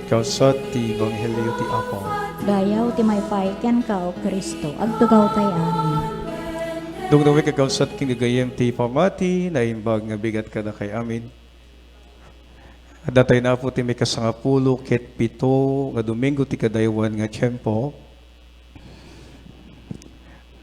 Kausat ti Ebanghelyo ti Apo. Dayaw ti maypay ken ka o Kristo agtugaw tay amin. Dugdumi kakausat king gagayem ti pamati na imbag nga bigat kada kay amin. Adatay na po ti may kasangapulo ket pito nga Domingo ti kadaywan nga tiyempo.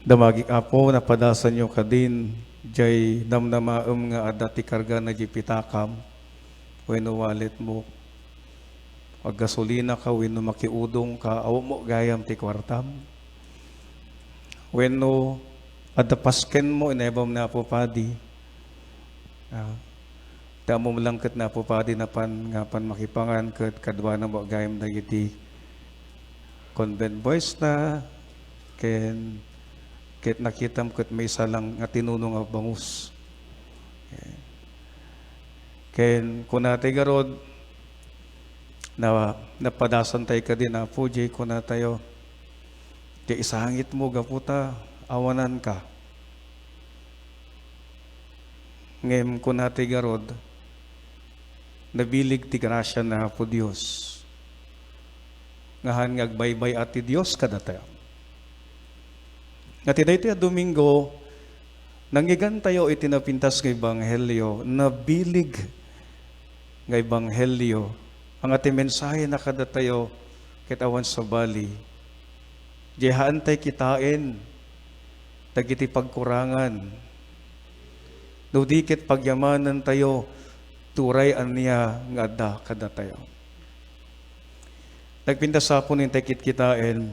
Damagik Apo napadasan nyo kadin jay namnamaem nga adati karga na jipitakam wenno wallet mo. Pag gasolina ka, wenno makiudong ka, aw mo gayam ti kwartam. Wenno adapasken mo, inebam na po padi. Damo mo lang kat na po padi na nga pan makipangan kat kadwa na mo gayam na iti convent boys na, ket nakitam kat may salang nga tinunong nga bangus. Ken kunate garod, na napadasan tayo ka din, Apo, jay ko na tayo. Kaya isangit mo, gaputa, awanan ka. Ngem ko na tayo garod, nabilig ti grasya na po Diyos. Ngahan ngagbaybay ati Diyos kada tayo. Nga tiday tayo Domingo, nangyigan tayo itinapintas ng Ebanghelyo, nabilig ng Ebanghelyo, ang ating mensahe na kada tayo kitawan sa bali. Dihaan tayo kitain, tagiti pagkurangan. Dudikit pagyamanan tayo, turay niya nga da kada tayo. Nagpinta sa po ng takit kitain,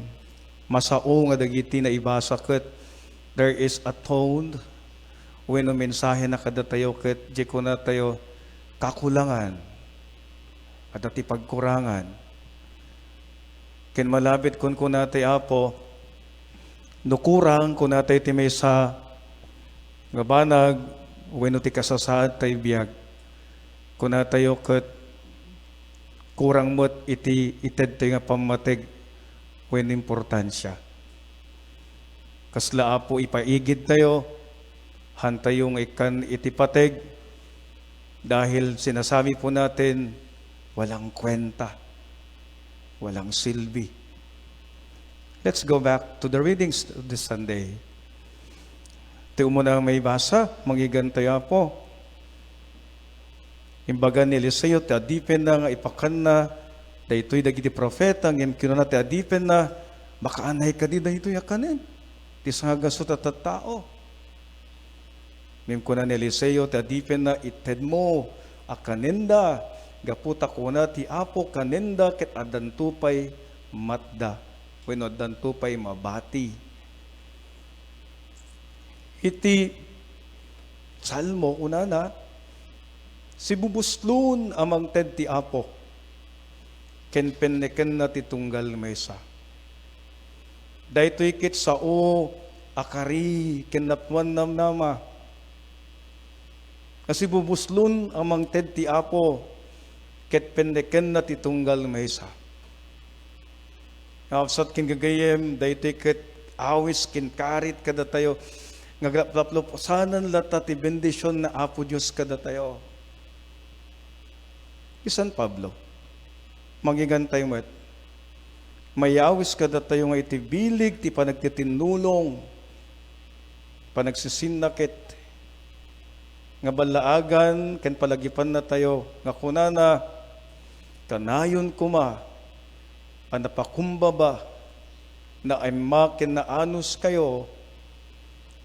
masao nga dagiti na ibasa ket, there is atoned, when mensahe na kada tayo ket, di ko na tayo kakulangan, at ati pagkurangan. Ken malabit kun kunatay Apo, nukurang kunatay ti may sa nga banag, wenno ti kasasaad tay biag, kunatayo ket kurang mo't iti ited ti nga pamatig wenno importansya. Kasla Apo ipaigid tayo, hantayong ikan iti pateg, dahil sinasabi po natin, walang kwenta, walang silbi. Let's go back to the readings this Sunday. Ito mo na may basa, mangigan tayo po. Imbaga ni Eliseo, ti adipen na nga ipakan na, dahito'y dagiti profeta, ngem kinuna ti adipen na, makaanay ka di dahito'y akanin. Ti sangagasot at tao. Ngem kuna ni Eliseo, ti adipen na, ited mo, akaninda, gaputa kuna ti Apo kanenda ket adantupay matda wenno adantupay mabati. Iti salmo unana, si bubuslun amang ted ti Apo ken penneken na ti tunggal maysa. Daytoy ket sao akari ken napwan namnama. Kasi bubuslun amang ted ti Apo ket pendeken na titunggal maysa. Ngapsat kin gagayem, daytoy ket awis kin karit kada tayo, ngagaplosanan lata ti bendisyon na Apo Diyos kada tayo. Isan Pablo, mangigantay mo, mayawis kada tayo nga iti bilig, ti panagtitinulong, panagsisinakit, nga balaagan, ken palagipan na tayo, nga kunana, kanayon kuma, anapakumbaba, na ay makin na anus kayo,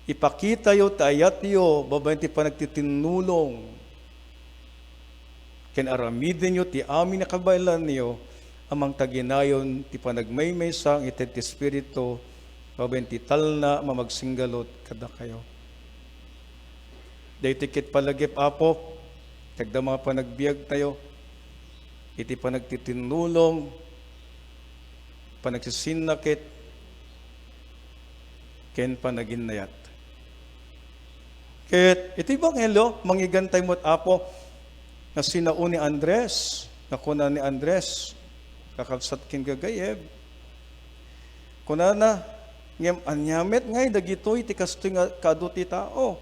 ipakita yo, tayat yo, babayin ti panagtitinulong, ken aramidin yo, ti amin na kabaylan niyo, amang taginayon, ti panagmaymaysang, ited ti Espiritu, babayin ti talna, mamagsinggalot, kada kayo. Daytikit palagip Apo, kagda mga panagbiag tayo, iti panagtitinulong, panagsisinakit, ken panaginayat. Ket iti Ebanghelyo, mangigantay mo't Apo, na sinao ni Andres, na kuna ni Andres, kakabsat kin gagayeb, kuna na, ngem anyamet ngay, dagitoy, ti kastoy nga kado ti tao.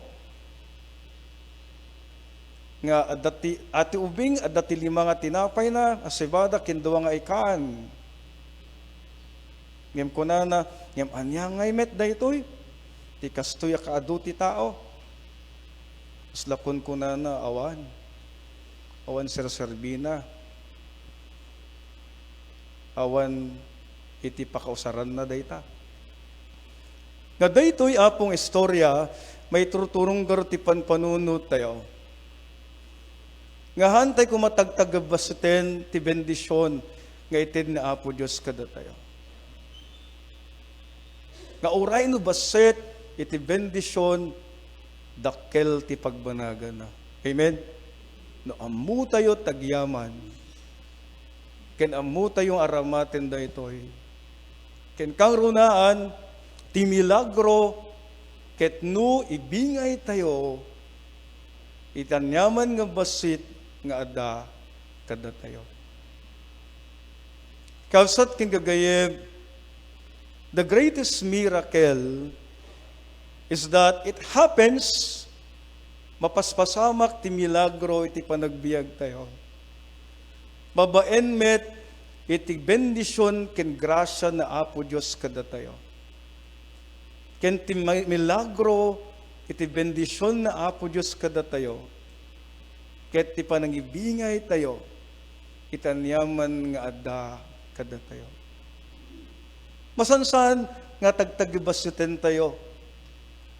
nga ati ubing adati lima nga tinapay na asibada kinduwa nga ikan. Ngem kunana ngem anya ngay met daytoy ti kastoy kaadu ti tao. Slakon kunana awan serserbina. Awan iti pakausaran na dayta. Nga daytoy apong istorya may turuturong garo ti panpanunot tayo. Nga hantay ko matagtagabasiten ti bendisyon nga itin na Apo Diyos kada tayo. Nga uray no baset iti bendisyon dakkel ti pagbanaga na. Amen? No amu tayo tagyaman. Ken amu tayong aramaten da itoy. Ken kang runaan ti milagro ket no ibingay tayo itanyaman nga basit nga ada kada tayo. Kausat king gagayeb, the greatest miracle is that it happens mapaspasamak ti milagro iti panagbiag tayo. Babaen met iti bendisyon ken grasya na Apo Dios kada tayo. Ken ti milagro iti bendisyon na Apo Dios kada tayo. Ket ti panangibingay tayo, itanyaman nga adda kada tayo. Masansan nga tagtagibasiten tayo,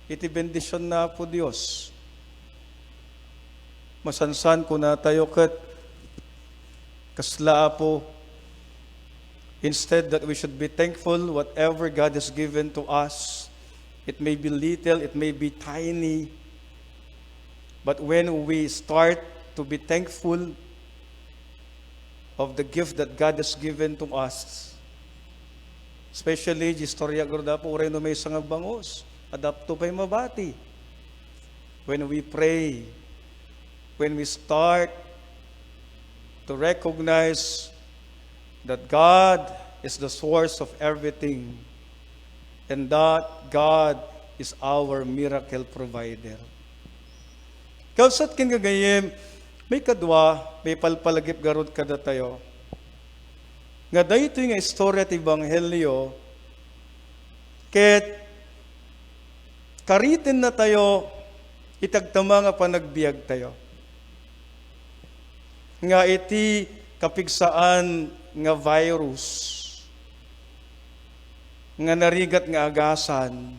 iti bendisyon na po Diyos. Masansan ko na tayo ket kasla po, instead that we should be thankful whatever God has given to us. It may be little, it may be tiny, but when we start to be thankful of the gift that God has given to us. Especially, di istorya gurda po, rin may isang bangos, adapto pa'y mabati. When we pray, when we start to recognize that God is the source of everything, and that God is our miracle provider. Kausat kin gagayem, may kadwa, may palpalagip garod kada tayo. Nga dayto nga istorya ti Ebanghelyo, ket karitin na tayo, itagtama nga panagbiag tayo. Nga iti kapigsaan nga virus, nga narigat nga agasan,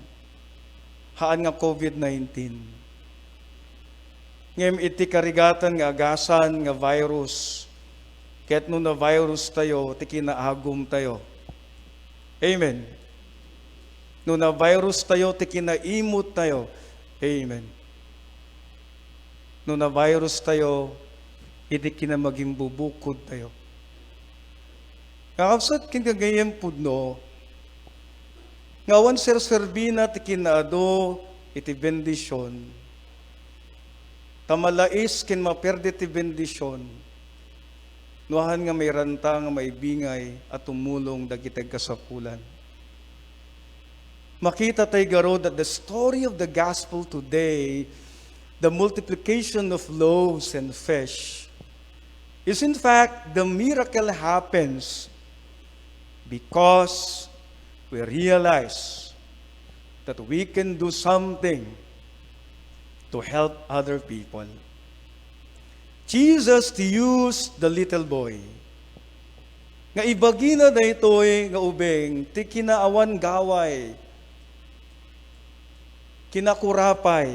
haan nga COVID-19. Ngem iti karigatan nga agasan nga virus, ket no na virus tayo, ti kinaagom tayo. Amen. No na virus tayo, ti kinaimot tayo. Amen. No na virus tayo, iti kinamaging bubukod tayo. Kakabsat kin kagayem pudno, ngawan serserbina ti kinaado iti bendisyon, tamalais kin maperde ti bendisyon, nuahan nga may ranta nga maibingay at tumulong dagitag kasapulan. Makita tayo garo that the story of the gospel today, the multiplication of loaves and fish, is in fact the miracle happens because we realize that we can do something to help other people. Jesus used the little boy. Nga ibagina da ito'y nga ubeng, ti kinaawan gaway, kinakurapay.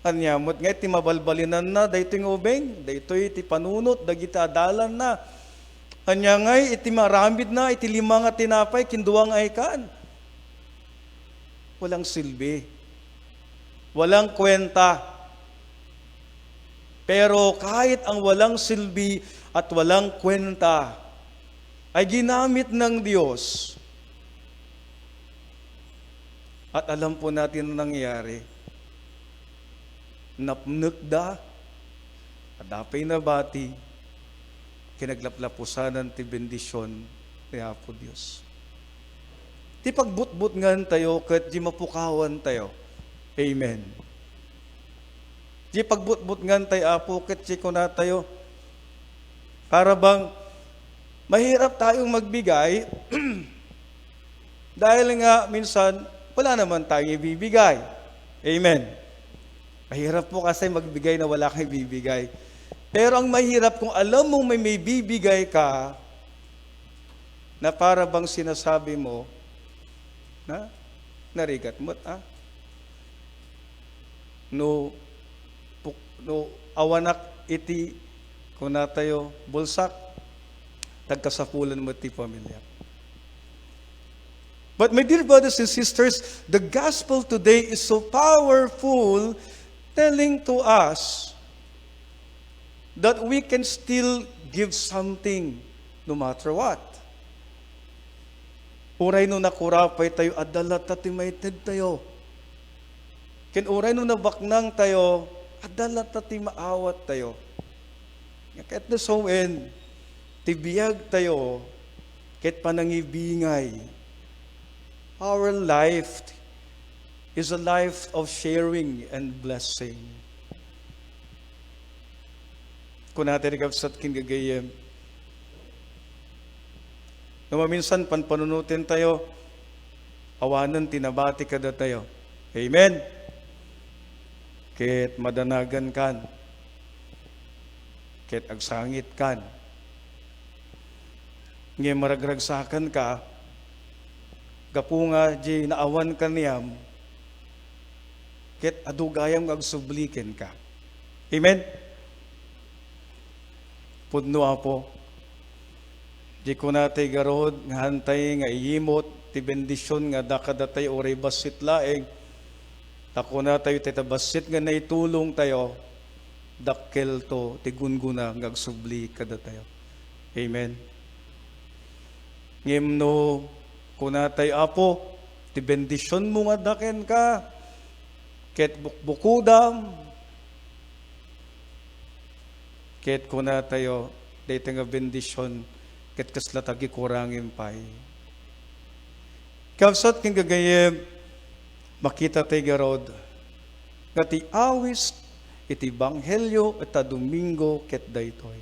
Anyamot nga iti mabalbalinan na, da ito'y nga ubeng, da ito'y iti panunot, da gita adalan na. Anya ngay iti maramid na, iti lima nga tinapay, kinduang aykan. Walang silbi. Walang kwenta. Pero kahit ang walang silbi at walang kwenta ay ginamit ng Diyos. At alam po natin ang nangyari. Napnukda, adapay na bati, kinaglaplapusanan ti bendisyon ni Apo Diyos. Ti pagbutbut ngan tayo ket di mapukawan tayo. Amen. Di pagbutbut ngan tay apo ket di ko na tayo. Para bang mahirap tayong magbigay dahil nga minsan wala naman tayong ibibigay. Amen. Mahirap po kasi magbigay na wala kang ibibigay. Pero ang mahirap kung alam mong may bibigay ka na para bang sinasabi mo na narigat mo't no awanak iti kuna tayo bulsak tagkasapulan mo ti pamilya. But my dear brothers and sisters, the gospel today is so powerful, telling to us that we can still give something no matter what. Uray no nakurapay tayo, adalat at timaited tayo. Ken uray no nabaknang tayo, adalat at maawat tayo. Kahit na so end, tibiyag tayo, kahit panangibingay. Our life is a life of sharing and blessing. Kung natin ikapsat kinagayem, na maminsan panpanunutin tayo, awanan tinabati kada tayo. Amen? Kahit madanagan kan, kahit agsangit kan, ngayon maragragsakan ka, gapunga di naawan ka niyam, kahit adugayam agsubliken ka. Amen? Pudno apo, di ko natay garod, nga hantay, nga iyimot, ti bendisyon, nga dakadatay oray basit laeng, tako na tayo titabasit nga naitulong tayo, dakkel to, ti gunguna, nga agsubli kada tayo. Amen? Ngimno, kunatay apo, ti bendisyon mo nga daken ka, ket bukbukudam, ket kunatayo, dito nga bendisyon, ket kaslatagi kurangin pay. Kapsat king gagayem, makita tayo garod, nga ti awis, iti banghelyo, ita Domingo, ket daytoy.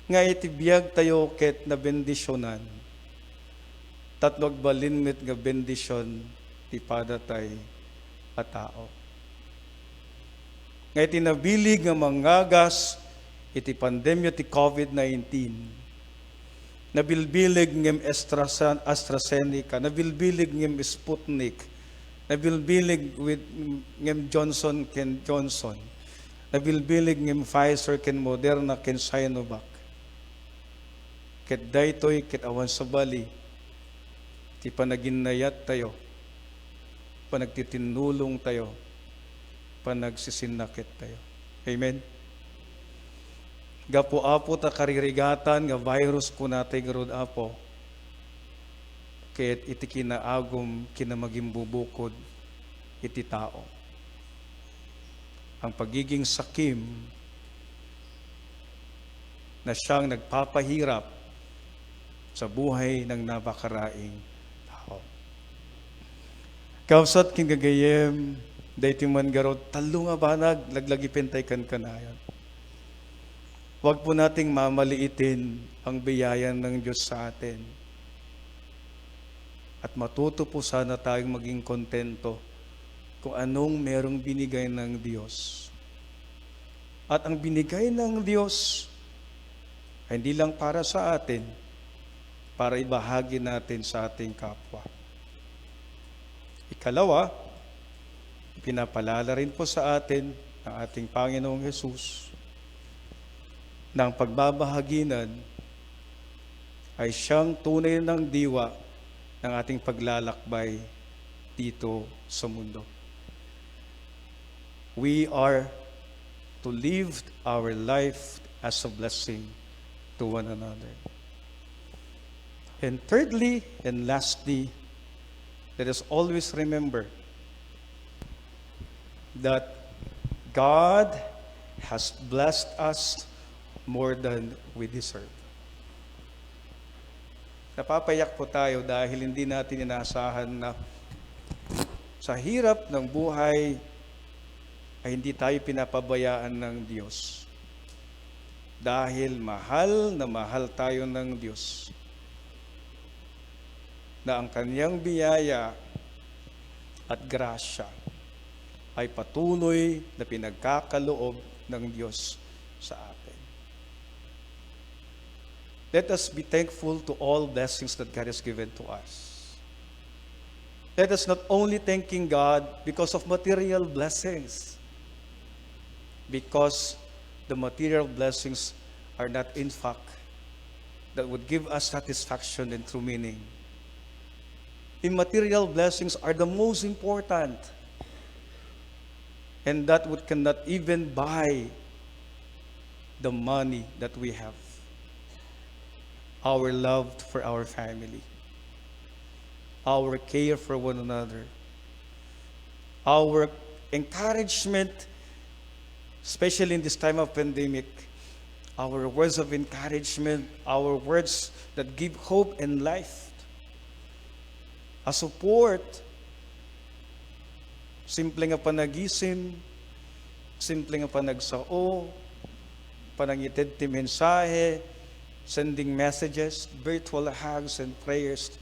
Nga iti biyag tayo, ket na bendisyonan, tatlog balinmit nga bendisyon, ti padatay at tao. Nga iti nabilig nga mangagas, iti pandemya ti COVID-19, nabilbilig ngem AstraZeneca, nabilbilig ngem Sputnik, nabilbilig with ngem Johnson ken Johnson, nabilbilig ngem Pfizer ken Moderna ken Sinovac. Ket daytoy ket awan sa bali, ti panaginayat tayo, panagtitinulong tayo, panagsisinakit tayo. Amen? Gapo apo ta karirigatan nga virus ko natay garod apo, ket iti kinaagom kinamaging bubukod iti tao. Ang pagiging sakim na siyang nagpapahirap sa buhay ng napakaraing tao. Kausat king gagayem, dayti man garod, talo nga banag, laglagipin tay kan kanayan. Huwag po nating mamaliitin ang biyayan ng Diyos sa atin. At matuto po sana tayong maging kontento kung anong merong binigay ng Diyos. At ang binigay ng Diyos ay hindi lang para sa atin, para ibahagi natin sa ating kapwa. Ikalawa, pinapalala rin po sa atin ng ating Panginoong Hesus na ang pagbabahaginan ay siyang tunay ng diwa ng ating paglalakbay dito sa mundo. We are to live our life as a blessing to one another. And thirdly and lastly, let us always remember that God has blessed us more than we deserve. Napapayak po tayo dahil hindi natin inaasahan na sa hirap ng buhay, ay hindi tayo pinapabayaan ng Diyos. Dahil mahal na mahal tayo ng Diyos, na ang kanyang biyaya at grasya ay patuloy na pinagkakaloob ng Diyos sa atin. Let us be thankful to all blessings that God has given to us. Let us not only thanking God because of material blessings, because the material blessings are not in fact that would give us satisfaction and true meaning. Immaterial blessings are the most important, and that would cannot even buy the money that we have. Our love for our family, our care for one another, our encouragement, especially in this time of pandemic, our words of encouragement, our words that give hope and life, a support, simple nga panagising, simple nga panagsao, panangitid ti mensahe, sending messages, virtual hugs and prayers.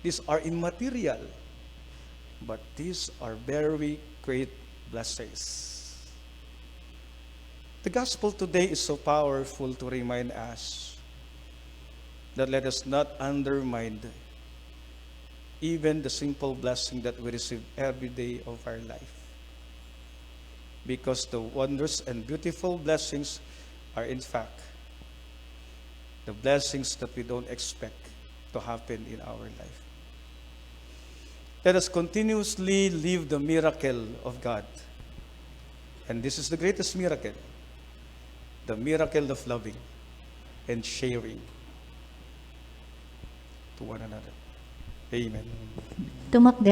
These are immaterial, but these are very great blessings. The gospel today is so powerful to remind us that let us not undermine even the simple blessing that we receive every day of our life. Because the wondrous and beautiful blessings are in fact the blessings that we don't expect to happen in our life. Let us continuously live the miracle of God. And this is the greatest miracle, the miracle of loving and sharing to one another. Amen. Tumakder